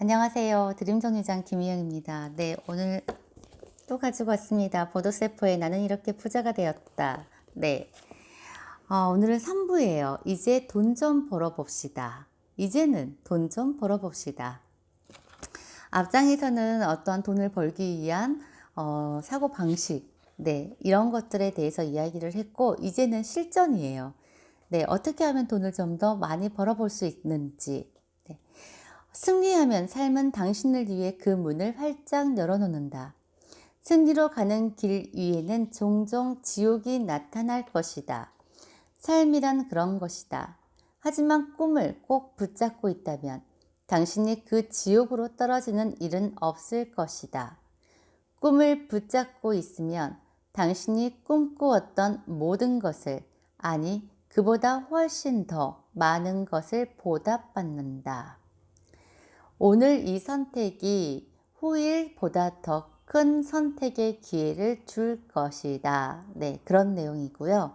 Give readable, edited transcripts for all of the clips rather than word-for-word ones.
안녕하세요. 드림정류장 김희영입니다. 네, 오늘 또 가지고 왔습니다. 보도세포의 나는 이렇게 부자가 되었다. 네, 오늘은 3부예요. 이제 돈 좀 벌어봅시다. 이제는 돈 좀 벌어봅시다. 앞장에서는 어떠한 돈을 벌기 위한 사고 방식, 네, 이런 것들에 대해서 이야기를 했고, 이제는 실전이에요. 네, 어떻게 하면 돈을 좀 더 많이 벌어볼 수 있는지. 네. 승리하면 삶은 당신을 위해 그 문을 활짝 열어놓는다. 승리로 가는 길 위에는 종종 지옥이 나타날 것이다. 삶이란 그런 것이다. 하지만 꿈을 꼭 붙잡고 있다면 당신이 그 지옥으로 떨어지는 일은 없을 것이다. 꿈을 붙잡고 있으면 당신이 꿈꾸었던 모든 것을, 아니, 그보다 훨씬 더 많은 것을 보답받는다. 오늘 이 선택이 후일보다 더 큰 선택의 기회를 줄 것이다. 네, 그런 내용이고요.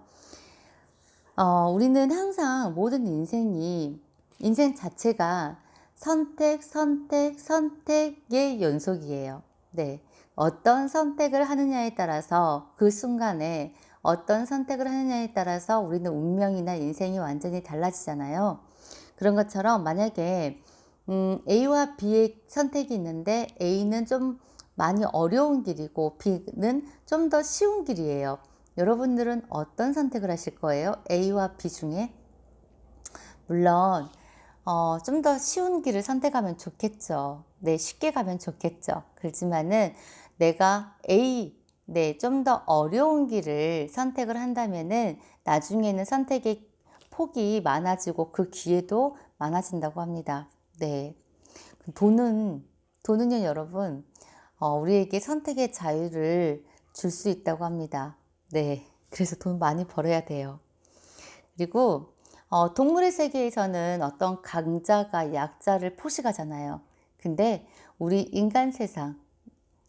우리는 항상 모든 인생 자체가 선택, 선택, 선택의 연속이에요. 네. 어떤 선택을 하느냐에 따라서 그 순간에 어떤 선택을 하느냐에 따라서 우리는 운명이나 인생이 완전히 달라지잖아요. 그런 것처럼 만약에 A와 B의 선택이 있는데 A는 좀 많이 어려운 길이고 B는 좀 더 쉬운 길이에요. 여러분들은 어떤 선택을 하실 거예요? A와 B 중에? 물론 좀 더 쉬운 길을 선택하면 좋겠죠. 네, 쉽게 가면 좋겠죠. 그렇지만은 내가 A, 네, 좀 더 어려운 길을 선택을 한다면은 나중에는 선택의 폭이 많아지고 그 기회도 많아진다고 합니다. 네. 돈은, 돈은요, 여러분, 우리에게 선택의 자유를 줄 수 있다고 합니다. 네. 그래서 돈 많이 벌어야 돼요. 그리고 동물의 세계에서는 어떤 강자가 약자를 포식하잖아요. 근데 우리 인간 세상,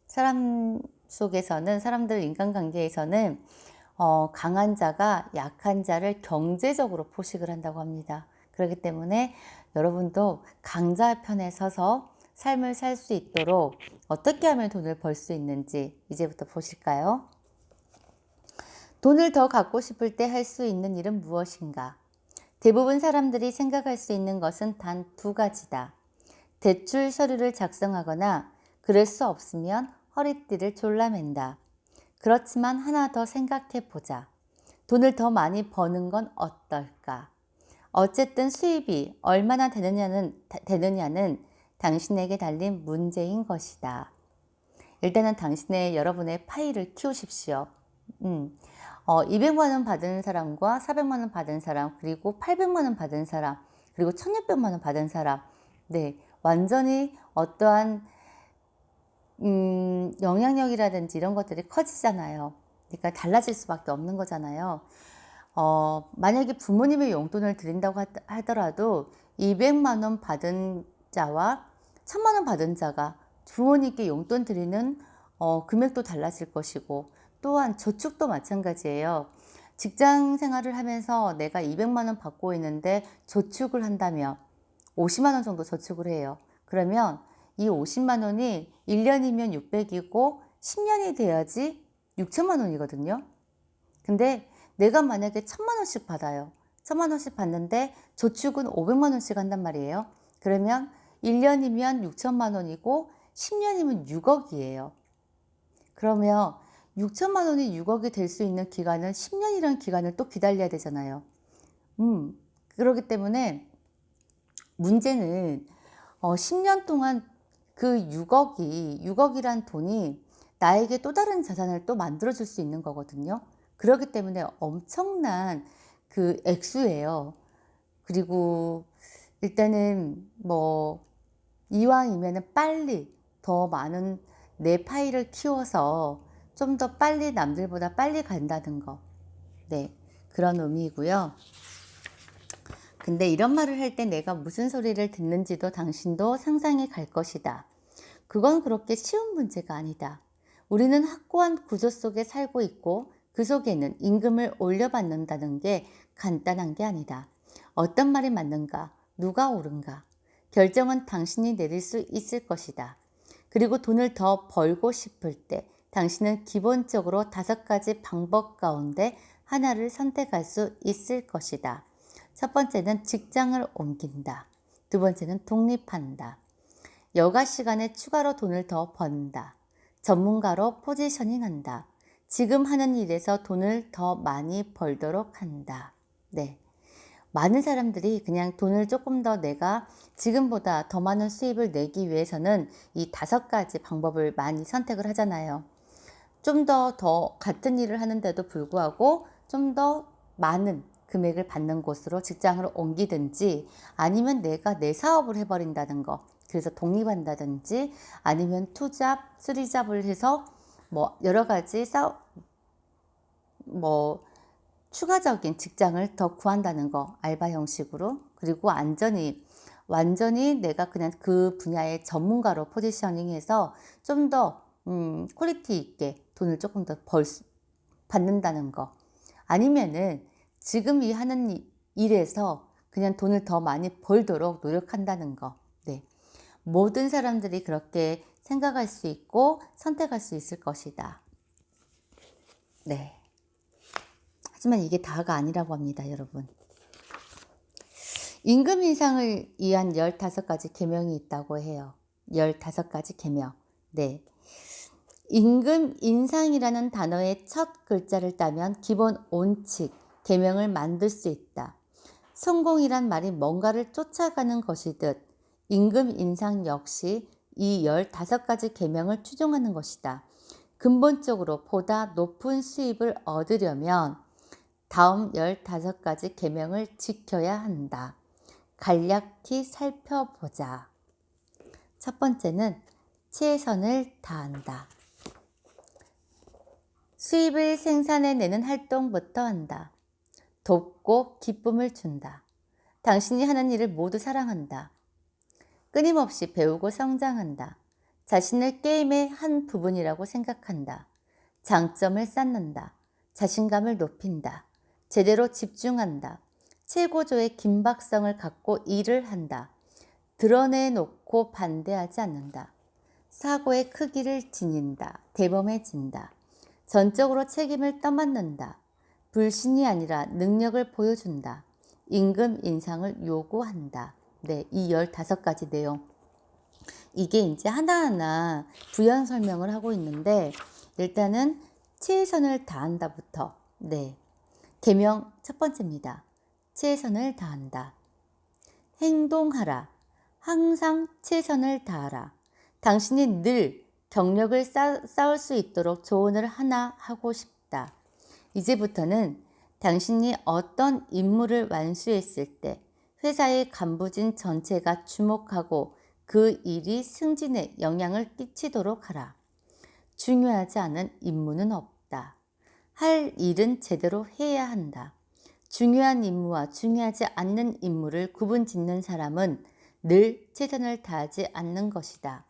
사람 속에서는, 사람들 인간관계에서는 강한 자가 약한 자를 경제적으로 포식을 한다고 합니다. 그렇기 때문에 여러분도 강자 편에 서서 삶을 살 수 있도록 어떻게 하면 돈을 벌 수 있는지 이제부터 보실까요? 돈을 더 갖고 싶을 때 할 수 있는 일은 무엇인가? 대부분 사람들이 생각할 수 있는 것은 단 두 가지다. 대출 서류를 작성하거나 그럴 수 없으면 허리띠를 졸라맨다. 그렇지만 하나 더 생각해 보자. 돈을 더 많이 버는 건 어떨까? 어쨌든 수입이 얼마나 되느냐는 당신에게 달린 문제인 것이다. 일단은 여러분의 파일을 키우십시오. 200만 원 받은 사람과 400만 원 받은 사람, 그리고 800만 원 받은 사람, 그리고 1600만 원 받은 사람. 네, 완전히 어떠한 영향력이라든지 이런 것들이 커지잖아요. 그러니까 달라질 수밖에 없는 거잖아요. 만약에 부모님의 용돈을 드린다고 하더라도 200만 원 받은 자와 1000만 원 받은 자가 부모님께 용돈 드리는 금액도 달라질 것이고, 또한 저축도 마찬가지예요. 직장 생활을 하면서 내가 200만 원 받고 있는데 저축을 한다면 50만 원 정도 저축을 해요. 그러면 이 50만 원이 1년이면 600이고 10년이 돼야지 6천만 원이거든요. 근데 내가 만약에 1000만 원씩 받아요. 1000만 원씩 받는데 저축은 500만 원씩 한단 말이에요. 그러면 1년이면 6천만 원이고 10년이면 6억이에요. 그러면 6천만 원이 6억이 될 수 있는 기간은 10년이라는 기간을 또 기다려야 되잖아요. 그렇기 때문에 문제는 10년 동안 그 6억이란 돈이 나에게 또 다른 자산을 또 만들어줄 수 있는 거거든요. 그렇기 때문에 엄청난 그 액수예요. 그리고 일단은 뭐 이왕이면은 빨리 더 많은 내 파일을 키워서 좀 더 빨리 남들보다 빨리 간다는 거. 네. 그런 의미이고요. 근데 이런 말을 할 때 내가 무슨 소리를 듣는지도 당신도 상상이 갈 것이다. 그건 그렇게 쉬운 문제가 아니다. 우리는 확고한 구조 속에 살고 있고 그 속에는 임금을 올려받는다는 게 간단한 게 아니다. 어떤 말이 맞는가? 누가 옳은가? 결정은 당신이 내릴 수 있을 것이다. 그리고 돈을 더 벌고 싶을 때 당신은 기본적으로 5가지 방법 가운데 하나를 선택할 수 있을 것이다. 첫 번째는 직장을 옮긴다. 두 번째는 독립한다. 여가 시간에 추가로 돈을 더 번다. 전문가로 포지셔닝한다. 지금 하는 일에서 돈을 더 많이 벌도록 한다. 네. 많은 사람들이 그냥 돈을 조금 더 내가 지금보다 더 많은 수입을 내기 위해서는 이 5가지 방법을 많이 선택을 하잖아요. 좀 더 같은 일을 하는데도 불구하고 좀 더 많은 금액을 받는 곳으로 직장을 옮기든지 아니면 내가 내 사업을 해버린다는 거. 그래서 독립한다든지 아니면 투잡, 쓰리잡을 해서 뭐 여러 가지 뭐 추가적인 직장을 더 구한다는 거, 알바 형식으로. 그리고 완전히 내가 그냥 그 분야의 전문가로 포지셔닝해서 좀 더 퀄리티 있게 돈을 조금 더 받는다는 거. 아니면은 지금 이 하는 일에서 그냥 돈을 더 많이 벌도록 노력한다는 거. 네. 모든 사람들이 그렇게 생각할 수 있고 선택할 수 있을 것이다. 네. 하지만 이게 다가 아니라고 합니다, 여러분. 임금 인상을 위한 15가지 계명이 있다고 해요. 15가지 계명. 네. 임금 인상이라는 단어의 첫 글자를 따면 기본 원칙, 계명을 만들 수 있다. 성공이란 말이 뭔가를 쫓아가는 것이듯 임금 인상 역시 이 15가지 계명을 추종하는 것이다. 근본적으로 보다 높은 수입을 얻으려면 다음 15가지 계명을 지켜야 한다. 간략히 살펴보자. 첫 번째는 최선을 다한다. 수입을 생산해내는 활동부터 한다. 돕고 기쁨을 준다. 당신이 하는 일을 모두 사랑한다. 끊임없이 배우고 성장한다. 자신을 게임의 한 부분이라고 생각한다. 장점을 쌓는다. 자신감을 높인다. 제대로 집중한다. 최고조의 긴박성을 갖고 일을 한다. 드러내놓고 반대하지 않는다. 사고의 크기를 지닌다. 대범해진다. 전적으로 책임을 떠맡는다. 불신이 아니라 능력을 보여준다. 임금 인상을 요구한다. 네, 이 15가지 내용. 이게 이제 하나하나 부연 설명을 하고 있는데 일단은 최선을 다한다부터. 네. 계명 첫 번째입니다. 최선을 다한다. 행동하라. 항상 최선을 다하라. 당신이 늘 경력을 쌓을 수 있도록 조언을 하나 하고 싶다. 이제부터는 당신이 어떤 임무를 완수했을 때 회사의 간부진 전체가 주목하고 그 일이 승진에 영향을 끼치도록 하라. 중요하지 않은 임무는 없다. 할 일은 제대로 해야 한다. 중요한 임무와 중요하지 않는 임무를 구분짓는 사람은 늘 최선을 다하지 않는 것이다.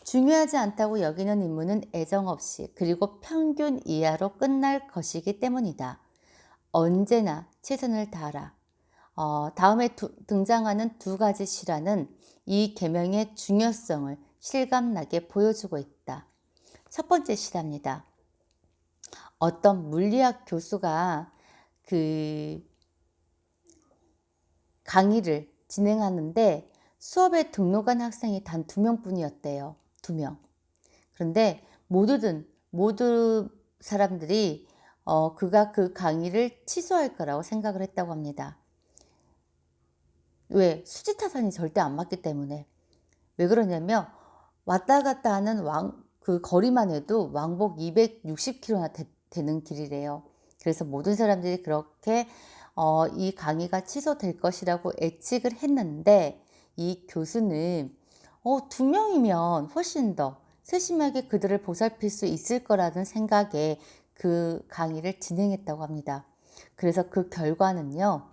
중요하지 않다고 여기는 임무는 애정 없이 그리고 평균 이하로 끝날 것이기 때문이다. 언제나 최선을 다하라. 다음에 등장하는 2가지 실화는 이 계명의 중요성을 실감나게 보여주고 있다. 첫 번째 실화입니다. 어떤 물리학 교수가 그 강의를 진행하는데 수업에 등록한 학생이 단 2명뿐이었대요. 2명. 그런데 모두 사람들이 그가 그 강의를 취소할 거라고 생각을 했다고 합니다. 왜? 수지타산이 절대 안 맞기 때문에. 왜 그러냐면 왔다 갔다 하는 그 거리만 해도 왕복 260km나 되는 길이래요. 그래서 모든 사람들이 그렇게 이 강의가 취소될 것이라고 예측을 했는데 이 교수는 2명이면 훨씬 더 세심하게 그들을 보살필 수 있을 거라는 생각에 그 강의를 진행했다고 합니다. 그래서 그 결과는요.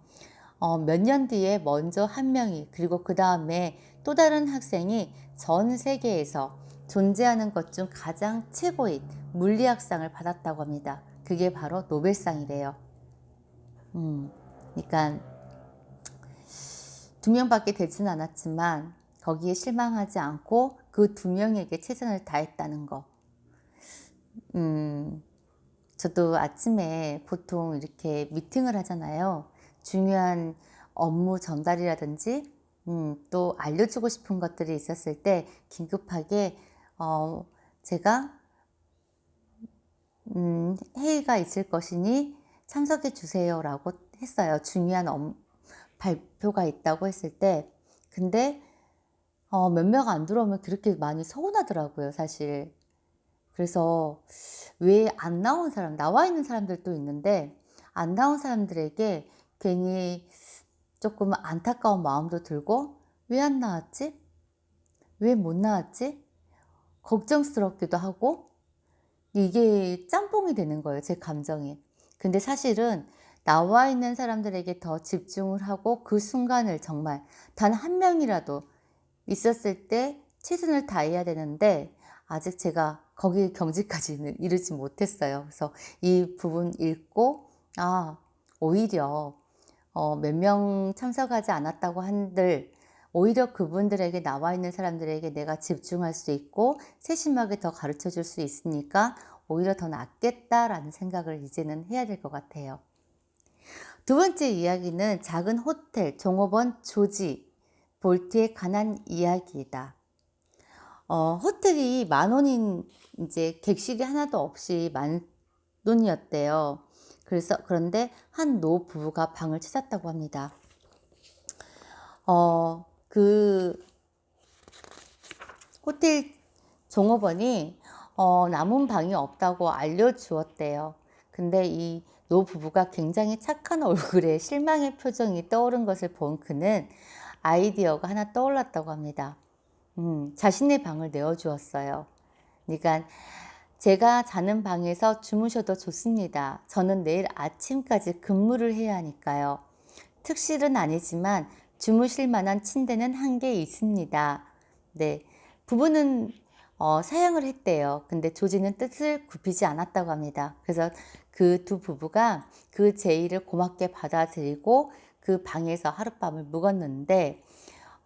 몇 년 뒤에 먼저 1명이 그리고 그 다음에 또 다른 학생이 전 세계에서 존재하는 것 중 가장 최고인 물리학상을 받았다고 합니다. 그게 바로 노벨상이래요. 그러니까 2명밖에 되진 않았지만 거기에 실망하지 않고 그 두 명에게 최선을 다했다는 거. 저도 아침에 보통 이렇게 미팅을 하잖아요. 중요한 업무 전달이라든지 또 알려주고 싶은 것들이 있었을 때 긴급하게 제가 회의가 있을 것이니 참석해 주세요라고 했어요. 중요한 발표가 있다고 했을 때. 근데 몇 명 안 들어오면 그렇게 많이 서운하더라고요, 사실. 그래서 왜 안 나온 사람, 나와 있는 사람들도 있는데 안 나온 사람들에게 괜히 조금 안타까운 마음도 들고, 왜 안 나왔지? 왜 못 나왔지? 걱정스럽기도 하고, 이게 짬뽕이 되는 거예요, 제 감정이. 근데 사실은 나와 있는 사람들에게 더 집중을 하고 그 순간을 정말 단 한 명이라도 있었을 때 최선을 다해야 되는데, 아직 제가 거기 경지까지는 이르지 못했어요. 그래서 이 부분 읽고 오히려 몇 명 참석하지 않았다고 한들 오히려 그분들에게, 나와 있는 사람들에게 내가 집중할 수 있고 세심하게 더 가르쳐 줄 수 있으니까 오히려 더 낫겠다라는 생각을 이제는 해야 될 것 같아요. 두 번째 이야기는 작은 호텔 종업원 조지 볼트에 관한 이야기이다. 호텔이 10,000원인, 이제 객실이 하나도 없이 10,000원이었대요. 그런데 한 노부부가 방을 찾았다고 합니다. 그 호텔 종업원이 남은 방이 없다고 알려주었대요. 근데 이 노부부가 굉장히 착한 얼굴에 실망의 표정이 떠오른 것을 본 그는 아이디어가 하나 떠올랐다고 합니다. 자신의 방을 내어주었어요. 그러니까 제가 자는 방에서 주무셔도 좋습니다. 저는 내일 아침까지 근무를 해야 하니까요. 특실은 아니지만 주무실 만한 침대는 한 개 있습니다. 네, 부부는 사양을 했대요. 근데 조지는 뜻을 굽히지 않았다고 합니다. 그래서 그 두 부부가 그 제의를 고맙게 받아들이고 그 방에서 하룻밤을 묵었는데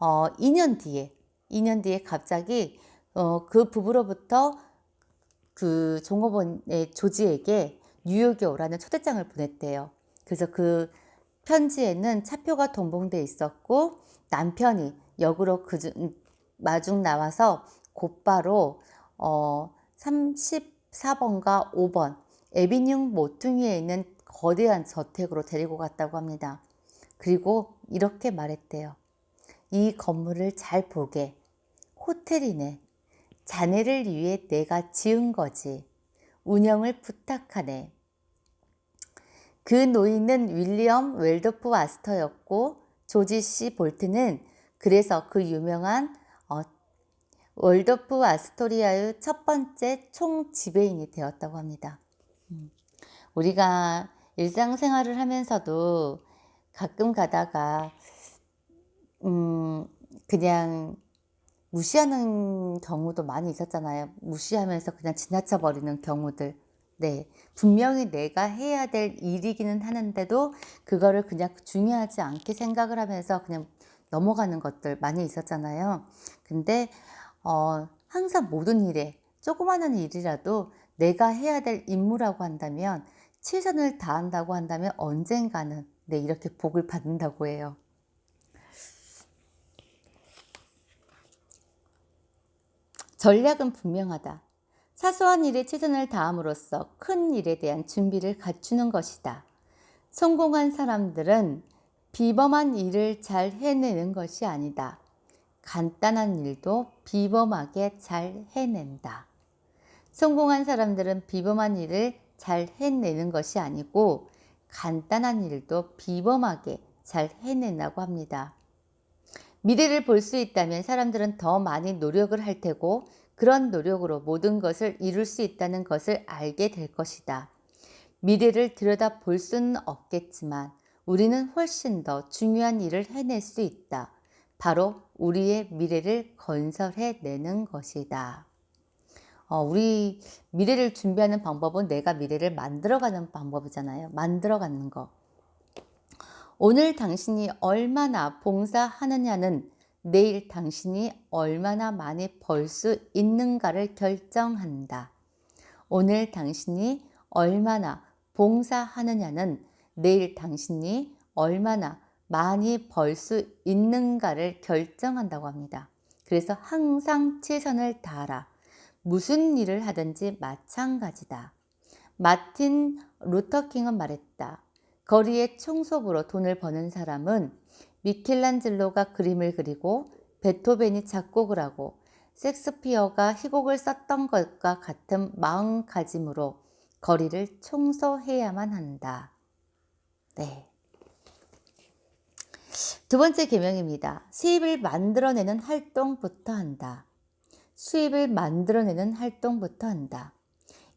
2년 뒤에 갑자기 그 부부로부터 그 종업원의 조지에게 뉴욕에 오라는 초대장을 보냈대요. 그래서 그 편지에는 차표가 동봉돼 있었고, 남편이 역으로 마중 나와서 곧바로 34번가 5번 에비뉴 모퉁이에 있는 거대한 저택으로 데리고 갔다고 합니다. 그리고 이렇게 말했대요. 이 건물을 잘 보게. 호텔이네. 자네를 위해 내가 지은 거지. 운영을 부탁하네. 그 노인은 윌리엄 웰도프 아스터였고, 조지 씨 볼트는 그래서 그 유명한 월도프 아스토리아의 첫 번째 총 지배인이 되었다고 합니다. 우리가 일상생활을 하면서도 가끔 가다가 그냥 무시하는 경우도 많이 있었잖아요. 무시하면서 그냥 지나쳐 버리는 경우들. 네, 분명히 내가 해야 될 일이기는 하는데도 그거를 그냥 중요하지 않게 생각을 하면서 그냥 넘어가는 것들 많이 있었잖아요. 근데 항상 모든 일에, 조그마한 일이라도 내가 해야 될 임무라고 한다면, 최선을 다한다고 한다면 언젠가는 이렇게 복을 받는다고 해요. 전략은 분명하다. 사소한 일에 최선을 다함으로써 큰 일에 대한 준비를 갖추는 것이다. 성공한 사람들은 비범한 일을 잘 해내는 것이 아니다. 간단한 일도 비범하게 잘 해낸다. 성공한 사람들은 비범한 일을 잘 해내는 것이 아니고 간단한 일도 비범하게 잘 해낸다고 합니다. 미래를 볼 수 있다면 사람들은 더 많이 노력을 할 테고, 그런 노력으로 모든 것을 이룰 수 있다는 것을 알게 될 것이다. 미래를 들여다볼 수는 없겠지만 우리는 훨씬 더 중요한 일을 해낼 수 있다. 바로 우리의 미래를 건설해내는 것이다. 우리 미래를 준비하는 방법은 내가 미래를 만들어가는 방법이잖아요. 만들어가는 거. 오늘 당신이 얼마나 봉사하느냐는 내일 당신이 얼마나 많이 벌 수 있는가를 결정한다. 오늘 당신이 얼마나 봉사하느냐는 내일 당신이 얼마나 많이 벌 수 있는가를 결정한다고 합니다. 그래서 항상 최선을 다하라. 무슨 일을 하든지 마찬가지다. 마틴 루터킹은 말했다. 거리의 청소부로 돈을 버는 사람은 미켈란젤로가 그림을 그리고 베토벤이 작곡을 하고 섹스피어가 희곡을 썼던 것과 같은 마음가짐으로 거리를 청소해야만 한다. 네. 두 번째 계명입니다. 수입을 만들어내는 활동부터 한다. 수입을 만들어내는 활동부터 한다.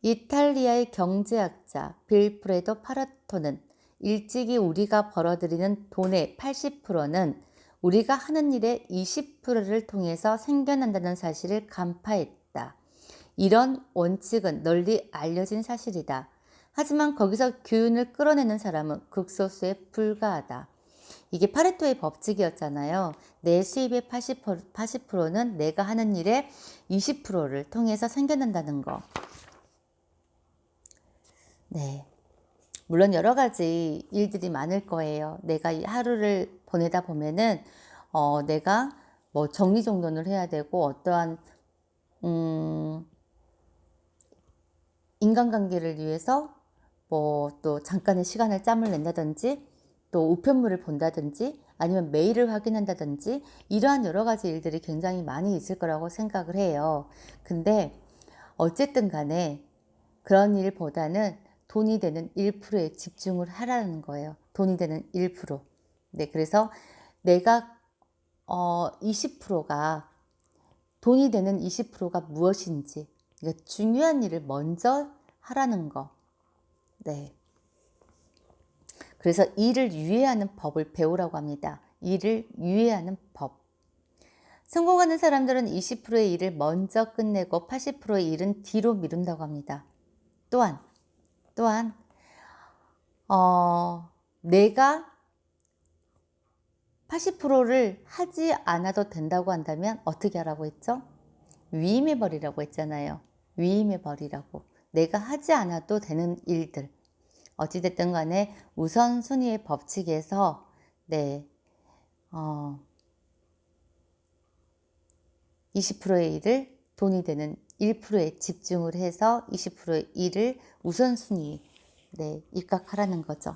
이탈리아의 경제학자 빌프레도 파레토는 일찍이 우리가 벌어들이는 돈의 80%는 우리가 하는 일의 20%를 통해서 생겨난다는 사실을 간파했다. 이런 원칙은 널리 알려진 사실이다. 하지만 거기서 교훈을 끌어내는 사람은 극소수에 불과하다. 이게 파레토의 법칙이었잖아요. 내 수입의 80%는 내가 하는 일의 20%를 통해서 생겨난다는 거. 네. 물론 여러 가지 일들이 많을 거예요. 내가 이 하루를 보내다 보면은 내가 뭐 정리정돈을 해야 되고 어떠한 인간관계를 위해서 뭐 또 잠깐의 시간을 짬을 낸다든지 또 우편물을 본다든지 아니면 메일을 확인한다든지 이러한 여러 가지 일들이 굉장히 많이 있을 거라고 생각을 해요. 근데 어쨌든 간에 그런 일보다는 돈이 되는 1%에 집중을 하라는 거예요. 돈이 되는 1%. 네, 그래서 내가 20%가 돈이 되는 20%가 무엇인지 그러니까 중요한 일을 먼저 하라는 거. 네. 그래서 일을 유예하는 법을 배우라고 합니다. 일을 유예하는 법. 성공하는 사람들은 20%의 일을 먼저 끝내고 80%의 일은 뒤로 미룬다고 합니다. 또한 내가 80%를 하지 않아도 된다고 한다면 어떻게 하라고 했죠? 위임해버리라고 했잖아요. 위임해버리라고. 내가 하지 않아도 되는 일들. 어찌됐든 간에 우선순위의 법칙에서 20%의 일을 돈이 되는 1%에 집중을 해서 20%의 일을 우선순위 입각하라는 거죠.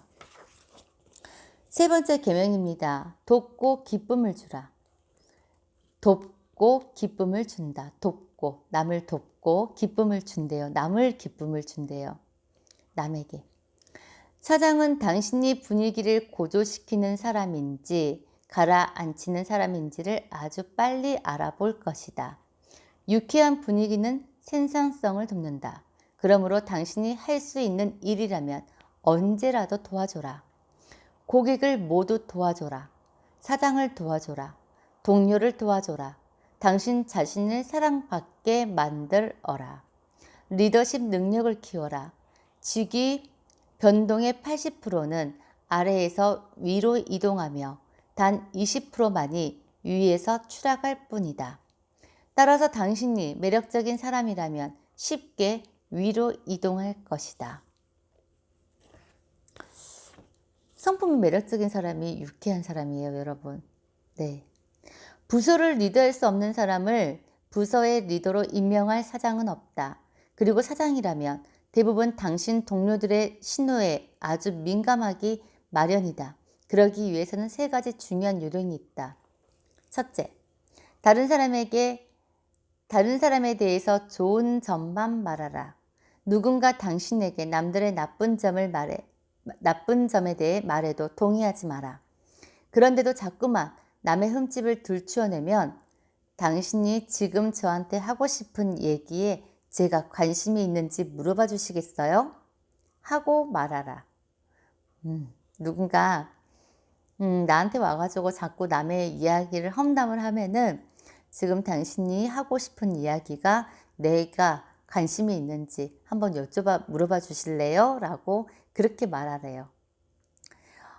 세 번째 계명입니다. 돕고 기쁨을 주라. 돕고 기쁨을 준다. 돕고 남을 돕고 기쁨을 준대요. 남을 기쁨을 준대요. 남에게. 사장은 당신이 분위기를 고조시키는 사람인지 가라앉히는 사람인지를 아주 빨리 알아볼 것이다. 유쾌한 분위기는 생산성을 돕는다. 그러므로 당신이 할 수 있는 일이라면 언제라도 도와줘라. 고객을 모두 도와줘라. 사장을 도와줘라. 동료를 도와줘라. 당신 자신을 사랑받게 만들어라. 리더십 능력을 키워라. 직위 변동의 80%는 아래에서 위로 이동하며 단 20%만이 위에서 추락할 뿐이다. 따라서 당신이 매력적인 사람이라면 쉽게 위로 이동할 것이다. 성품이 매력적인 사람이 유쾌한 사람이에요, 여러분. 네. 부서를 리드할 수 없는 사람을 부서의 리더로 임명할 사장은 없다. 그리고 사장이라면 대부분 당신 동료들의 신호에 아주 민감하기 마련이다. 그러기 위해서는 세 가지 중요한 요령이 있다. 첫째, 다른 사람에 대해서 좋은 점만 말하라. 누군가 당신에게 남들의 나쁜 점에 대해 말해도 동의하지 마라. 그런데도 자꾸만 남의 흠집을 들추어내면 당신이 지금 저한테 하고 싶은 얘기에 제가 관심이 있는지 물어봐 주시겠어요? 하고 말하라. 누군가 나한테 와가지고 자꾸 남의 이야기를 험담을 하면은 지금 당신이 하고 싶은 이야기가 내가 관심이 있는지 한번 물어봐 주실래요? 라고 그렇게 말하래요.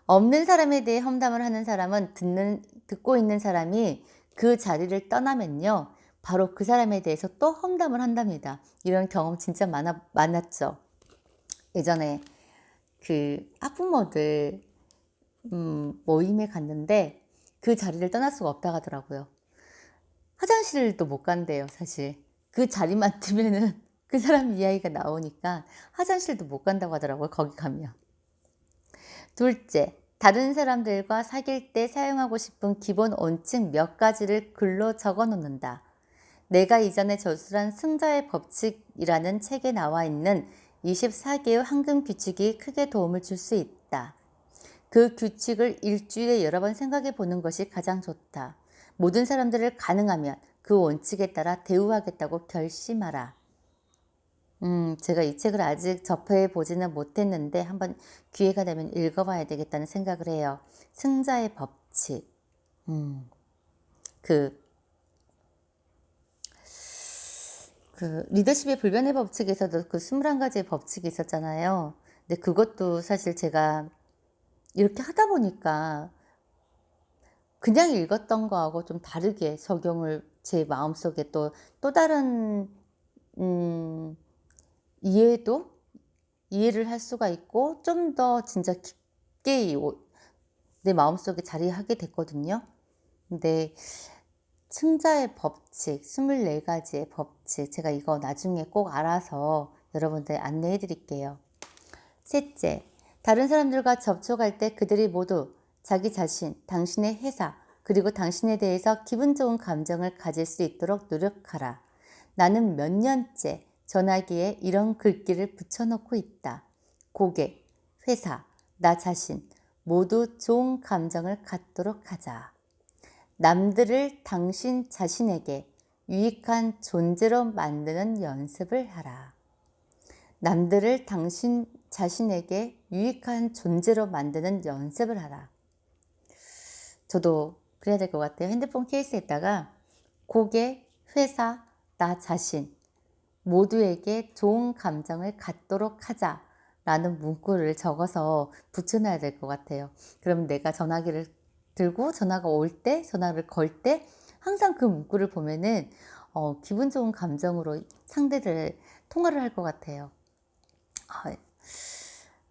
없는 사람에 대해 험담을 하는 사람은 듣고 있는 사람이 그 자리를 떠나면요. 바로 그 사람에 대해서 또 험담을 한답니다. 이런 경험 진짜 많았죠. 예전에 그 학부모들 모임에 갔는데 그 자리를 떠날 수가 없다고 하더라고요. 화장실도 못 간대요, 사실. 그 자리만 뜨면은 그 사람 이야기가 나오니까 화장실도 못 간다고 하더라고요, 거기 가면. 둘째, 다른 사람들과 사귈 때 사용하고 싶은 기본 원칙 몇 가지를 글로 적어 놓는다. 내가 이전에 저술한 승자의 법칙이라는 책에 나와 있는 24개의 황금 규칙이 크게 도움을 줄 수 있다. 그 규칙을 일주일에 여러 번 생각해 보는 것이 가장 좋다. 모든 사람들을 가능하면 그 원칙에 따라 대우하겠다고 결심하라. 제가 이 책을 아직 접해 보지는 못했는데 한번 기회가 되면 읽어봐야 되겠다는 생각을 해요. 승자의 법칙. 그, 리더십의 불변의 법칙에서도 그 21가지의 법칙이 있었잖아요. 근데 그것도 사실 제가 이렇게 하다 보니까 그냥 읽었던 거하고 좀 다르게 적용을 제 마음속에 또 다른 음, 이해를 할 수가 있고 좀 더 진짜 깊게 내 마음속에 자리하게 됐거든요. 근데 승자의 법칙, 24가지의 법칙, 제가 이거 나중에 꼭 알아서 여러분들 안내해 드릴게요. 셋째, 다른 사람들과 접촉할 때 그들이 모두 자기 자신, 당신의 회사, 그리고 당신에 대해서 기분 좋은 감정을 가질 수 있도록 노력하라. 나는 몇 년째 전화기에 이런 글귀를 붙여놓고 있다. 고객, 회사, 나 자신 모두 좋은 감정을 갖도록 하자. 남들을 당신 자신에게 유익한 존재로 만드는 연습을 하라. 남들을 당신 자신에게 유익한 존재로 만드는 연습을 하라. 저도 그래야 될 것 같아요. 핸드폰 케이스에다가 고객, 회사, 나 자신 모두에게 좋은 감정을 갖도록 하자 라는 문구를 적어서 붙여놔야 될 것 같아요. 그러면 내가 전화기를 들고 전화가 올 때, 전화를 걸 때 항상 그 문구를 보면은 기분 좋은 감정으로 상대를 통화를 할 것 같아요.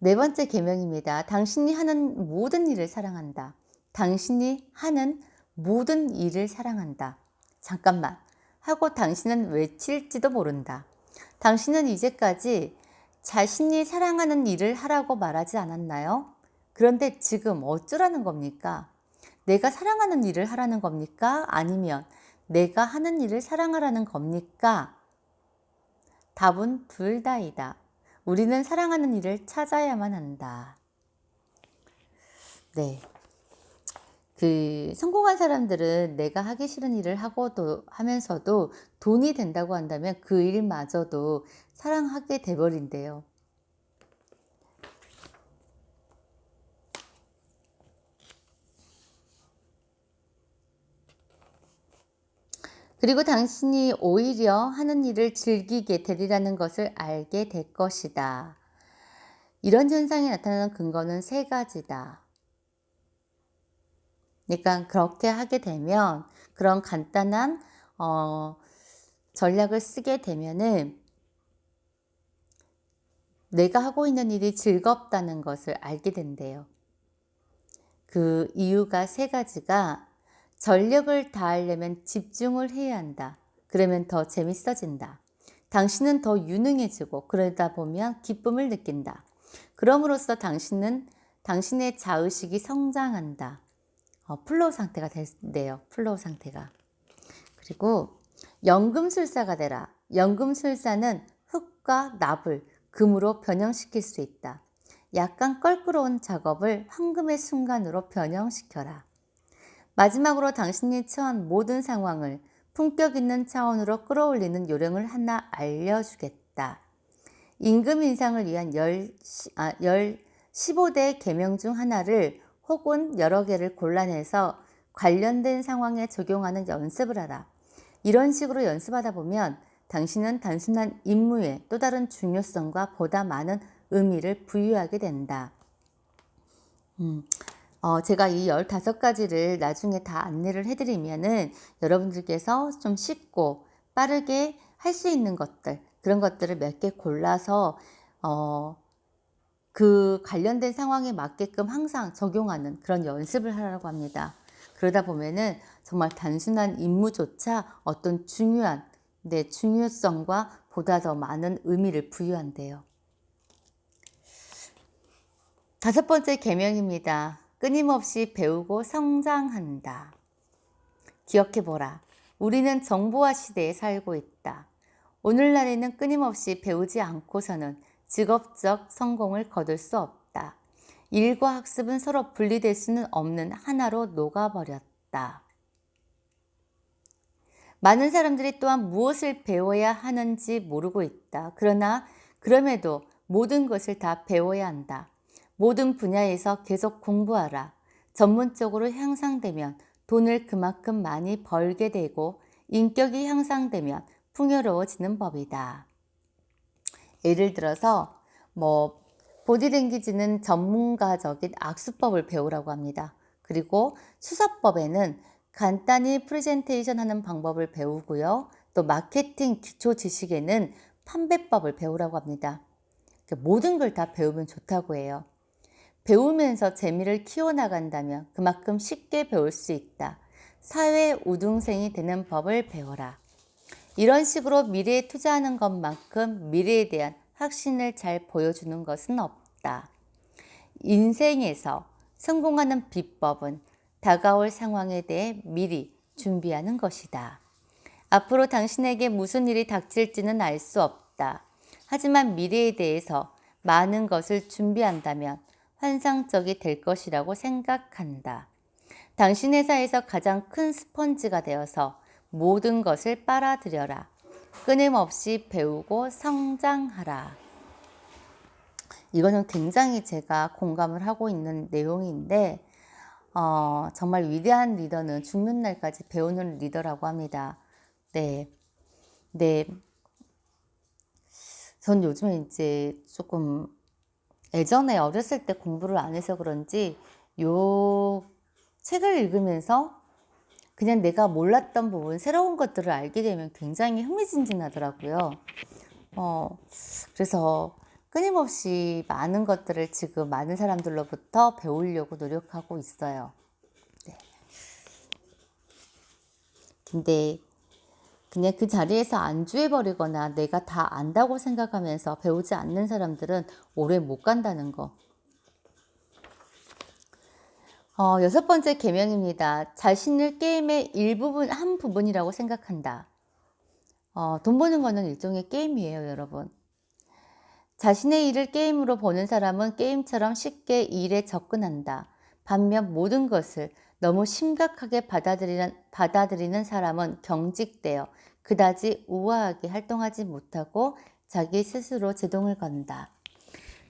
네 번째 계명입니다. 당신이 하는 모든 일을 사랑한다. 당신이 하는 모든 일을 사랑한다. 잠깐만 하고 당신은 외칠지도 모른다. 당신은 이제까지 자신이 사랑하는 일을 하라고 말하지 않았나요? 그런데 지금 어쩌라는 겁니까? 내가 사랑하는 일을 하라는 겁니까? 아니면 내가 하는 일을 사랑하라는 겁니까? 답은 둘 다이다. 우리는 사랑하는 일을 찾아야만 한다. 네. 성공한 사람들은 내가 하기 싫은 일을 하면서도 돈이 된다고 한다면 그 일마저도 사랑하게 돼버린대요. 그리고 당신이 오히려 하는 일을 즐기게 되리라는 것을 알게 될 것이다. 이런 현상이 나타나는 근거는 세 가지다. 그러니까 그렇게 하게 되면 그런 간단한 전략을 쓰게 되면은 내가 하고 있는 일이 즐겁다는 것을 알게 된대요. 그 이유가 세 가지가 전력을 다하려면 집중을 해야 한다. 그러면 더 재밌어진다. 당신은 더 유능해지고 그러다 보면 기쁨을 느낀다. 그럼으로써 당신의 자의식이 성장한다. 플로우 상태가 된대요. 플로우 상태가. 그리고 연금술사가 되라. 연금술사는 흙과 납을 금으로 변형시킬 수 있다. 약간 껄끄러운 작업을 황금의 순간으로 변형시켜라. 마지막으로 당신이 처한 모든 상황을 품격 있는 차원으로 끌어올리는 요령을 하나 알려주겠다. 임금 인상을 위한 15대 계명 중 하나를 혹은 여러 개를 골라내서 관련된 상황에 적용하는 연습을 하라. 이런 식으로 연습하다 보면 당신은 단순한 임무에 또 다른 중요성과 보다 많은 의미를 부여하게 된다. 제가 이 15가지를 나중에 다 안내를 해 드리면은 여러분들께서 좀 쉽고 빠르게 할 수 있는 것들, 그런 것들을 몇 개 골라서 어 그 관련된 상황에 맞게끔 항상 적용하는 그런 연습을 하라고 합니다. 그러다 보면은 정말 단순한 임무조차 어떤 중요한, 네, 중요성과 보다 더 많은 의미를 부여한대요. 5번째 계명입니다. 끊임없이 배우고 성장한다. 기억해 보라. 우리는 정보화 시대에 살고 있다. 오늘날에는 끊임없이 배우지 않고서는 직업적 성공을 거둘 수 없다. 일과 학습은 서로 분리될 수는 없는 하나로 녹아버렸다. 많은 사람들이 또한 무엇을 배워야 하는지 모르고 있다. 그러나 그럼에도 모든 것을 다 배워야 한다. 모든 분야에서 계속 공부하라. 전문적으로 향상되면 돈을 그만큼 많이 벌게 되고 인격이 향상되면 풍요로워지는 법이다. 예를 들어서 보디랭귀지는 전문가적인 악수법을 배우라고 합니다. 그리고 수사법에는 간단히 프레젠테이션 하는 방법을 배우고요. 또 마케팅 기초 지식에는 판매법을 배우라고 합니다. 모든 걸 다 배우면 좋다고 해요. 배우면서 재미를 키워나간다면 그만큼 쉽게 배울 수 있다. 사회 우등생이 되는 법을 배워라. 이런 식으로 미래에 투자하는 것만큼 미래에 대한 확신을 잘 보여주는 것은 없다. 인생에서 성공하는 비법은 다가올 상황에 대해 미리 준비하는 것이다. 앞으로 당신에게 무슨 일이 닥칠지는 알 수 없다. 하지만 미래에 대해서 많은 것을 준비한다면 환상적이 될 것이라고 생각한다. 당신 회사에서 가장 큰 스펀지가 되어서 모든 것을 빨아들여라. 끊임없이 배우고 성장하라. 이거는 굉장히 제가 공감을 하고 있는 내용인데 정말 위대한 리더는 죽는 날까지 배우는 리더라고 합니다. 네, 네. 전 요즘에 이제 조금 예전에 어렸을 때 공부를 안 해서 그런지 요 책을 읽으면서 그냥 내가 몰랐던 부분, 새로운 것들을 알게 되면 굉장히 흥미진진하더라고요. 그래서 끊임없이 많은 것들을 지금 많은 사람들로부터 배우려고 노력하고 있어요. 네. 근데 그냥 그 자리에서 안주해버리거나 내가 다 안다고 생각하면서 배우지 않는 사람들은 오래 못 간다는 거. 6번째 계명입니다. 자신을 게임의 일부분, 한 부분이라고 생각한다. 돈 버는 거는 일종의 게임이에요, 여러분. 자신의 일을 게임으로 보는 사람은 게임처럼 쉽게 일에 접근한다. 반면 모든 것을 너무 심각하게 받아들이는 사람은 경직되어 그다지 우아하게 활동하지 못하고 자기 스스로 제동을 건다.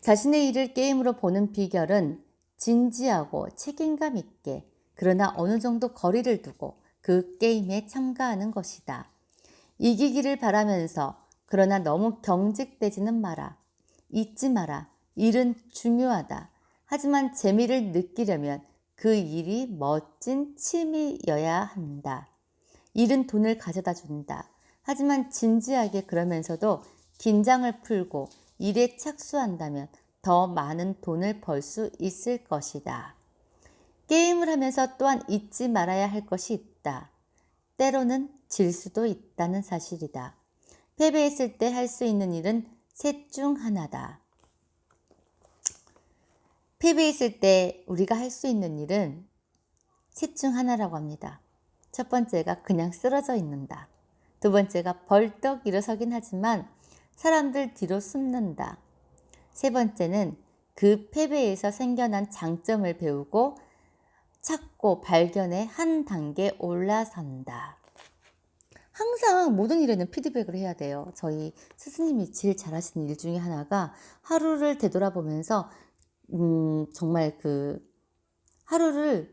자신의 일을 게임으로 보는 비결은 진지하고 책임감 있게, 그러나 어느 정도 거리를 두고 그 게임에 참가하는 것이다. 이기기를 바라면서 그러나 너무 경직되지는 마라. 잊지 마라. 일은 중요하다. 하지만 재미를 느끼려면 그 일이 멋진 취미여야 한다. 일은 돈을 가져다 준다. 하지만 진지하게 그러면서도 긴장을 풀고 일에 착수한다면 더 많은 돈을 벌 수 있을 것이다. 게임을 하면서 또한 잊지 말아야 할 것이 있다. 때로는 질 수도 있다는 사실이다. 패배했을 때 할 수 있는 일은 셋 중 하나다. 패배했을 때 우리가 할 수 있는 일은 셋 중 하나라고 합니다. 첫 번째가 그냥 쓰러져 있는다. 두 번째가 벌떡 일어서긴 하지만 사람들 뒤로 숨는다. 세 번째는 그 패배에서 생겨난 장점을 배우고 찾고 발견해 한 단계 올라선다. 항상 모든 일에는 피드백을 해야 돼요. 저희 스승님이 제일 잘하시는 일 중에 하나가 하루를 되돌아보면서 정말 그 하루를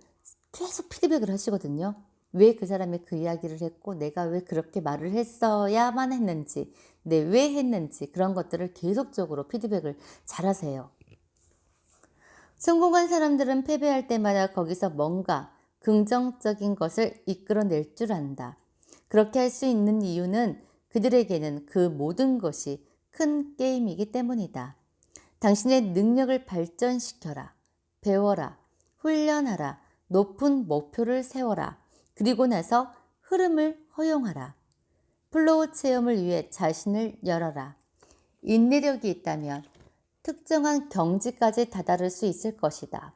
계속 피드백을 하시거든요. 왜 그 사람이 그 이야기를 했고 내가 왜 그렇게 말을 했어야만 했는지, 네, 왜 했는지 그런 것들을 계속적으로 피드백을 잘 하세요. 성공한 사람들은 패배할 때마다 거기서 뭔가 긍정적인 것을 이끌어낼 줄 안다. 그렇게 할 수 있는 이유는 그들에게는 그 모든 것이 큰 게임이기 때문이다. 당신의 능력을 발전시켜라. 배워라. 훈련하라. 높은 목표를 세워라. 그리고 나서 흐름을 허용하라. 플로우 체험을 위해 자신을 열어라. 인내력이 있다면 특정한 경지까지 다다를 수 있을 것이다.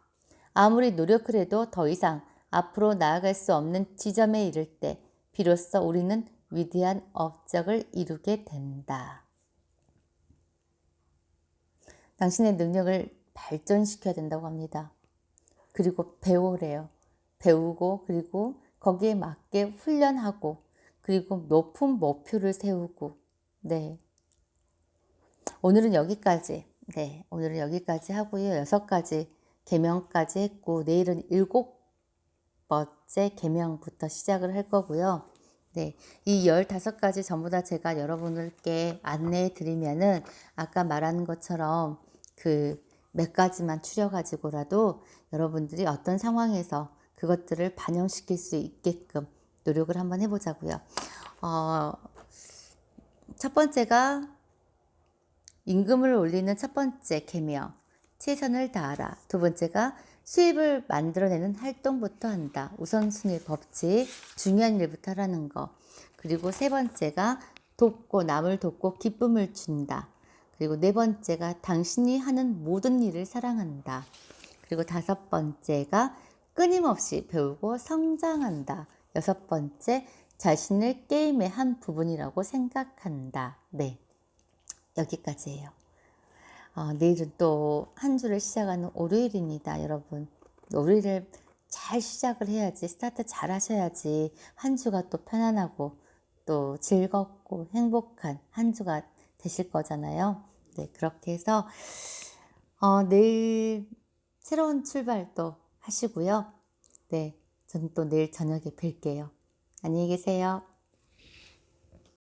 아무리 노력을 해도 더 이상 앞으로 나아갈 수 없는 지점에 이를 때 비로소 우리는 위대한 업적을 이루게 된다. 당신의 능력을 발전시켜야 된다고 합니다. 그리고 배우래요. 배우고 그리고 거기에 맞게 훈련하고 그리고 높은 목표를 세우고 네. 오늘은 여기까지 오늘은 여기까지 하고요. 6가지 계명까지 했고 내일은 7번째 계명부터 시작을 할 거고요. 네, 이 15가지 전부 다 제가 여러분들께 안내해 드리면은 아까 말하는 것처럼 그 몇 가지만 추려 가지고라도 여러분들이 어떤 상황에서 그것들을 반영시킬 수 있게끔 노력을 한번 해보자고요. 첫 번째가 임금을 올리는 첫 번째 계명, 최선을 다하라. 두 번째가 수입을 만들어내는 활동부터 한다. 우선순위 법칙, 중요한 일부터 하라는 거. 그리고 세 번째가 돕고 남을 돕고 기쁨을 준다. 그리고 네 번째가 당신이 하는 모든 일을 사랑한다. 그리고 5번째가 끊임없이 배우고 성장한다. 6번째, 자신을 게임의 한 부분이라고 생각한다. 네, 여기까지예요. 내일은 또 한 주를 시작하는 월요일입니다, 여러분. 월요일을 잘 시작을 해야지, 스타트 잘 하셔야지 한 주가 또 편안하고 또 즐겁고 행복한 한 주가 되실 거잖아요. 네, 그렇게 해서 내일 새로운 출발 또 하시고요. 네, 저는 또 내일 저녁에 뵐게요. 안녕히 계세요.